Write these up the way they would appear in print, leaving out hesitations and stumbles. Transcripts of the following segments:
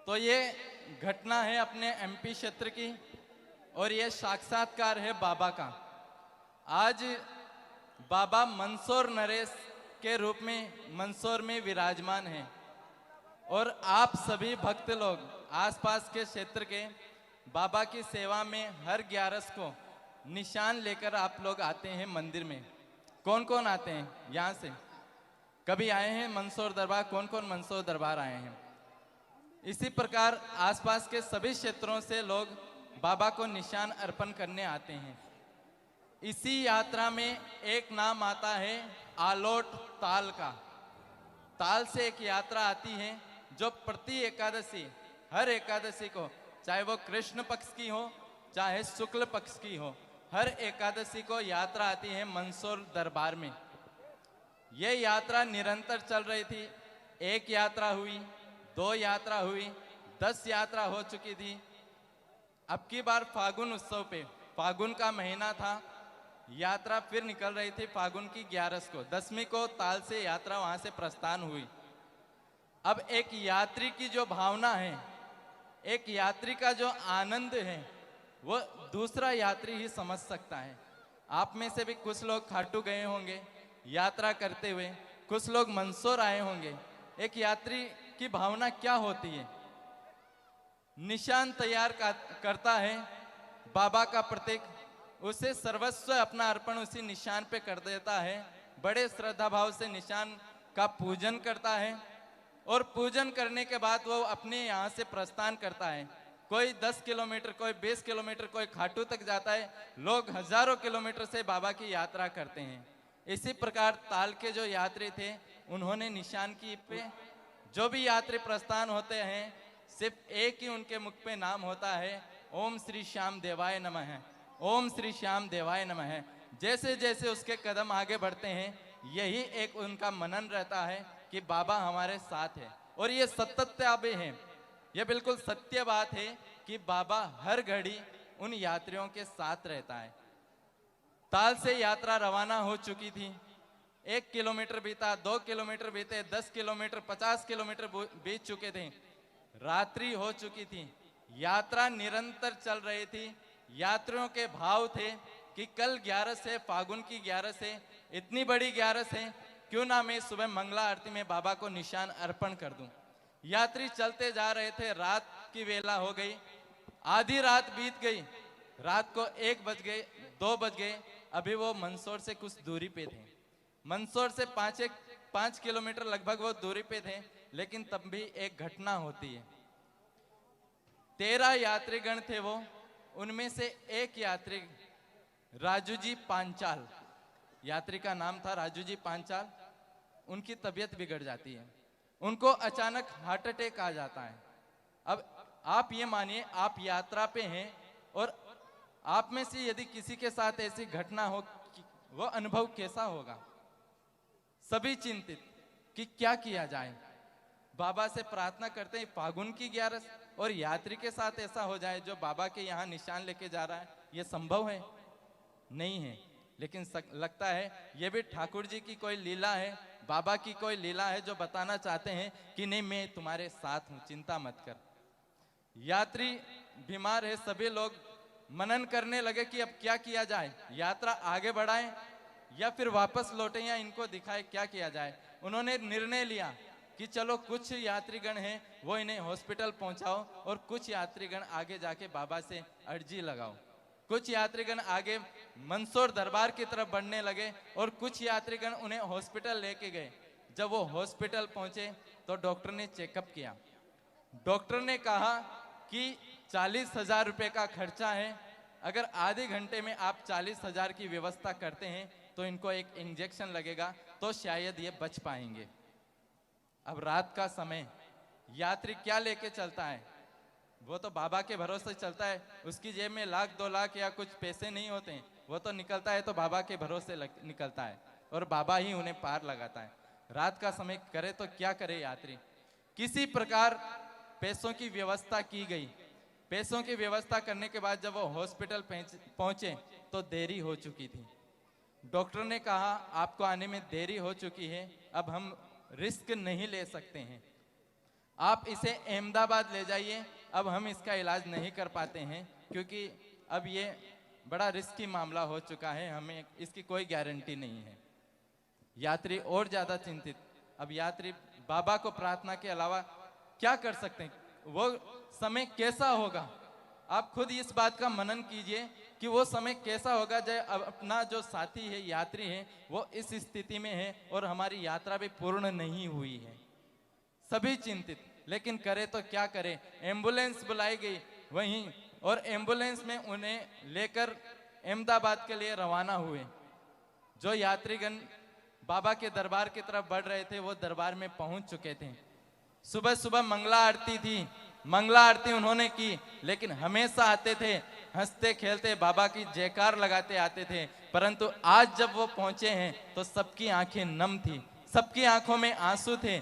तो ये घटना है अपने एमपी क्षेत्र की और ये साक्षात्कार है बाबा का। आज बाबा मंदसौर नरेश के रूप में मंदसौर में विराजमान हैं और आप सभी भक्त लोग आसपास के क्षेत्र के बाबा की सेवा में हर 11 को निशान लेकर आप लोग आते हैं मंदिर में। कौन कौन आते हैं यहाँ से? कभी आए हैं मंदसौर दरबार? कौन कौन मंदसौर दरबार आए हैं? इसी प्रकार आसपास के सभी क्षेत्रों से लोग बाबा को निशान अर्पण करने आते हैं। इसी यात्रा में एक नाम आता है आलोट ताल का। ताल से एक यात्रा आती है जो प्रति एकादशी, हर एकादशी को, चाहे वो कृष्ण पक्ष की हो चाहे शुक्ल पक्ष की हो, हर एकादशी को यात्रा आती है मंदसौर दरबार में। ये यात्रा निरंतर चल रही थी। एक यात्रा हुई, 2 यात्रा हुई, 10 यात्रा हो चुकी थी। अब की बार फागुन उत्सव पे, फागुन का महीना था, यात्रा फिर निकल रही थी फागुन की 11 को। 10वीं को ताल से यात्रा वहां से प्रस्थान हुई। अब एक यात्री की जो भावना है, एक यात्री का जो आनंद है, वो दूसरा यात्री ही समझ सकता है। आप में से भी कुछ लोग खाटू गए होंगे यात्रा करते हुए, कुछ लोग मंदसौर आए होंगे। एक यात्री की भावना क्या होती है? निशान तैयार करता है बाबा का प्रतीक, उसे सर्वस्व अपना अर्पण उसी निशान पे कर देता है। बड़े श्रद्धा भाव से निशान का पूजन करता है और पूजन करने के बाद वो अपने यहाँ से प्रस्थान करता है। कोई 10 किलोमीटर, कोई 20 किलोमीटर, कोई खाटू तक जाता है। लोग हजारों किलोमीटर से बाबा की यात्रा करते हैं। इसी प्रकार ताल के जो यात्री थे, उन्होंने निशान की पे जो भी यात्री प्रस्थान होते हैं, सिर्फ एक ही उनके मुख पे नाम होता है, ओम श्री श्याम देवाय नमः, ओम श्री श्याम देवाय नमः। जैसे जैसे उसके कदम आगे बढ़ते हैं, यही एक उनका मनन रहता है कि बाबा हमारे साथ है। और ये सत्य है, ये बिल्कुल सत्य बात है कि बाबा हर घड़ी उन यात्रियों के साथ रहता है। ताल से यात्रा रवाना हो चुकी थी। 1 किलोमीटर बीता, 2 किलोमीटर बीते, 10 किलोमीटर, 50 किलोमीटर बीत चुके थे। रात्रि हो चुकी थी। यात्रा निरंतर चल रही थी। यात्रियों के भाव थे कि कल 11 है, फागुन की 11 है, इतनी बड़ी 11 है, क्यों ना मैं सुबह मंगला आरती में बाबा को निशान अर्पण कर दूं। यात्री चलते जा रहे थे। रात की वेला हो गई, आधी रात बीत गई। रात को 1 बज गए, 2 बज गए। अभी वो मंदसौर से कुछ दूरी पे थे। मंदसौर से 5 किलोमीटर लगभग वो दूरी पे थे। लेकिन तब भी एक घटना होती है। 13 यात्रीगण थे वो, उनमें से एक यात्री राजू जी पांचाल, यात्री का नाम था राजू जी पांचाल। उनकी तबीयत बिगड़ जाती है, उनको अचानक हार्ट अटैक आ जाता है। अब आप ये मानिए, आप यात्रा पे हैं और आप में से यदि किसी के साथ ऐसी घटना हो, वो अनुभव कैसा होगा? सभी चिंतित कि क्या किया जाए। बाबा से प्रार्थना करते हैं, फागुन की 11 और यात्री के साथ ऐसा हो जाए जो बाबा के यहाँ निशान लेके जा रहा है, ये संभव है? नहीं है। लेकिन लगता है ये भी ठाकुर जी की कोई लीला है, बाबा की कोई लीला है, जो बताना चाहते हैं कि नहीं, मैं तुम्हारे साथ हूं, चिंता मत कर। यात्री बीमार है, सभी लोग मनन करने लगे कि अब क्या किया जाए, यात्रा आगे बढ़ाएं या फिर वापस लौटे या इनको दिखाए, क्या किया जाए। उन्होंने निर्णय लिया कि चलो कुछ यात्रीगण हैं वो इन्हें हॉस्पिटल पहुंचाओ और कुछ यात्रीगण आगे जाके बाबा से अर्जी लगाओ। कुछ यात्रीगण आगे मंदसौर दरबार की तरफ बढ़ने लगे और कुछ यात्रीगण उन्हें हॉस्पिटल लेके गए। जब वो हॉस्पिटल पहुंचे तो डॉक्टर ने चेकअप किया। डॉक्टर ने कहा कि 40,000 रुपए का खर्चा है, अगर आधे घंटे में आप 40,000 की व्यवस्था करते हैं तो इनको एक इंजेक्शन लगेगा तो शायद ये बच पाएंगे। अब रात का समय, यात्री क्या लेके चलता है? वो तो बाबा के भरोसे चलता है। उसकी जेब में 1,00,000 2,00,000 या कुछ पैसे नहीं होते हैं। वो तो निकलता है तो बाबा के भरोसे निकलता है और बाबा ही उन्हें पार लगाता है। रात का समय करे तो क्या करे यात्री? किसी प्रकार पैसों की व्यवस्था की गई। पैसों की व्यवस्था करने के बाद जब वो हॉस्पिटल पहुंचे तो देरी हो चुकी थी। डॉक्टर ने कहा आपको आने में देरी हो चुकी है, अब हम रिस्क नहीं ले सकते हैं। आप इसे अहमदाबाद ले जाइए, अब हम इसका इलाज नहीं कर पाते हैं क्योंकि अब ये बड़ा रिस्की मामला हो चुका है, हमें इसकी कोई गारंटी नहीं है। यात्री और ज्यादा चिंतित। अब यात्री बाबा को प्रार्थना के अलावा क्या कर सकते हैं? वो समय कैसा होगा? आप खुद इस बात का मनन कीजिए कि वो समय कैसा होगा जब अपना जो साथी है, यात्री है, वो इस स्थिति में है और हमारी यात्रा भी पूर्ण नहीं हुई है। सभी चिंतित, लेकिन करे तो क्या करे? एम्बुलेंस बुलाई गई वहीं, और एम्बुलेंस में उन्हें लेकर अहमदाबाद के लिए रवाना हुए। जो यात्रीगण बाबा के दरबार की तरफ बढ़ रहे थे वो दरबार में पहुंच चुके थे। सुबह सुबह मंगला आरती थी, मंगला आरती उन्होंने की, लेकिन हमेशा आते थे, हंसते खेलते बाबा की जयकार लगाते आते थे। परंतु आज जब वो पहुंचे हैं तो सबकी आंखें नम थी, सबकी आंखों में आंसू थे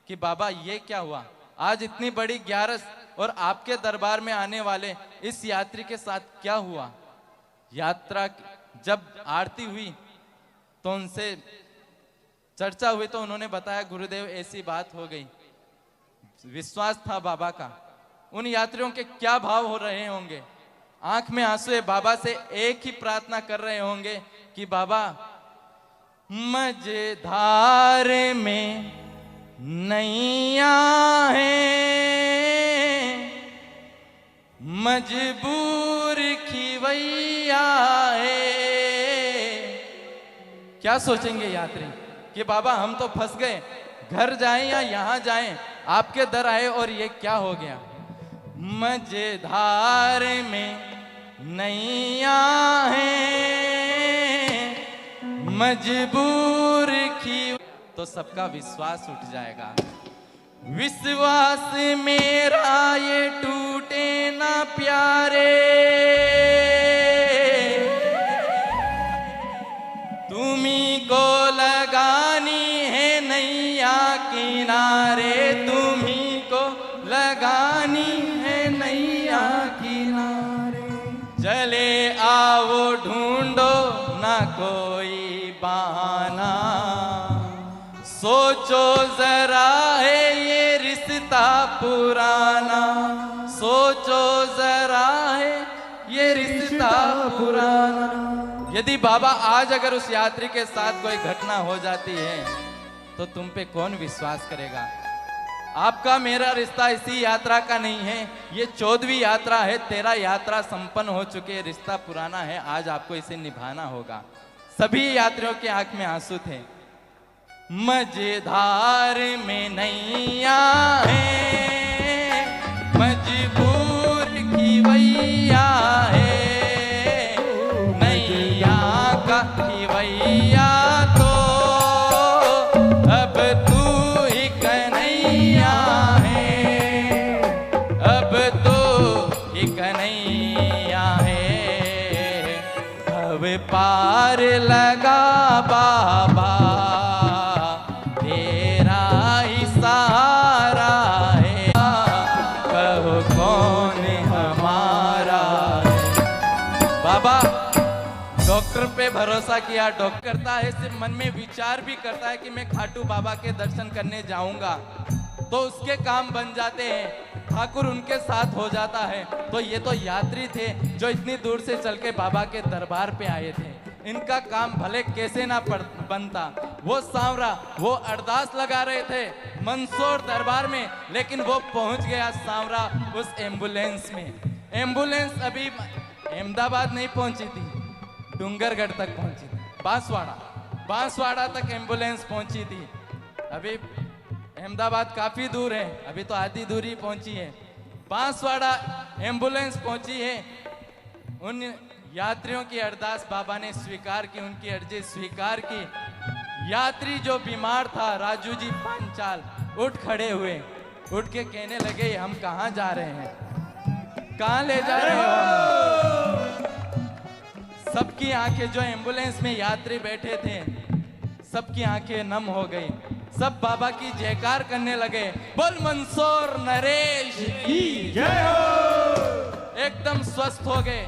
कि बाबा ये क्या हुआ? आज इतनी बड़ी ग्यारस और आपके दरबार में आने वाले इस यात्री के साथ क्या हुआ? यात्रा जब आरती हुई तो उनसे चर्चा हुई तो उन्होंने बताया, गुरुदेव ऐसी बात हो गई। विश्वास था बाबा का। उन यात्रियों के क्या भाव हो रहे होंगे? आंख में आंसू है, बाबा से एक ही प्रार्थना कर रहे होंगे कि बाबा मझधार में नैया है, मजबूर खिवैया है। क्या सोचेंगे यात्री कि बाबा हम तो फंस गए, घर जाएं या यहां जाएं, आपके दर आए और ये क्या हो गया? मझधार में नैया है, मजबूर की, तो सबका विश्वास उठ जाएगा। विश्वास मेरा ये टूटे ना प्यारे, तुम्ही को लगानी है नैया किनारे, तुम्ही को लगानी है नैया किनारे। चले आओ ढूंढो ना कोई बहाना, सोचो जरा है ये रिश्ता पुराना, सोचो जरा है ये रिश्ता पुराना। यदि बाबा आज अगर उस यात्री के साथ कोई घटना हो जाती है तो तुम पे कौन विश्वास करेगा? आपका मेरा रिश्ता इसी यात्रा का नहीं है, ये 14वीं यात्रा है। 13 यात्रा संपन्न हो चुके हैं, रिश्ता पुराना है, आज आपको इसे निभाना होगा। सभी यात्रियों के आंख में आंसू थे। मझधार में नैया है, मजबूर खिवैया है, नैया का खिवैया तो अब तू ही कन्हैया है, अब तो ही कन्हैया है। अब पार लगा बाबा, डॉक्टर पे भरोसा किया, डॉक्टर करता है, सिर्फ मन में विचार भी करता है कि मैं खाटू बाबा के दर्शन करने जाऊंगा, तो उसके काम बन जाते हैं, ठाकुर उनके साथ हो जाता है। तो ये तो यात्री थे जो इतनी दूर से चल के बाबा के दरबार पे आए थे, इनका काम भले कैसे ना बनता। वो सांवरा वो अरदास लगा रहे थे मंदसौर दरबार में, लेकिन वो पहुंच गया सांवरा उस एम्बुलेंस में। एम्बुलेंस अभी अहमदाबाद नहीं पहुंची थी, डूंगरगढ़ तक पहुंची थी, बांसवाड़ा तक एम्बुलेंस पहुंची थी। अभी अहमदाबाद काफी दूर है, अभी तो आधी दूरी पहुंची है। बांसवाड़ा एम्बुलेंस पहुंची है। उन यात्रियों की अरदास बाबा ने स्वीकार की, उनकी अर्जी स्वीकार की। यात्री जो बीमार था राजू जी पांचाल उठ खड़े हुए, उठ के कहने लगे हम कहाँ जा रहे हैं, कहाँ ले जा रहे हो? सबकी आंखें, जो एम्बुलेंस में यात्री बैठे थे, सबकी आंखें नम हो गई। सब बाबा की जयकार करने लगे, बोल मंदसौर नरेश की जय हो। एकदम स्वस्थ हो गए।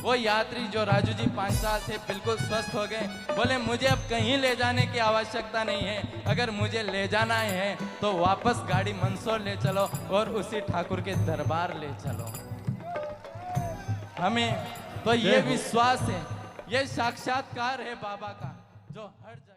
वो यात्री जो राजू जी 5 साल से बिल्कुल स्वस्थ हो गए, बोले मुझे अब कहीं ले जाने की आवश्यकता नहीं है, अगर मुझे ले जाना है तो वापस गाड़ी मंदसौर ले चलो और उसी ठाकुर के दरबार ले चलो। हमें तो ये विश्वास है, ये साक्षात्कार है बाबा का जो हर जगह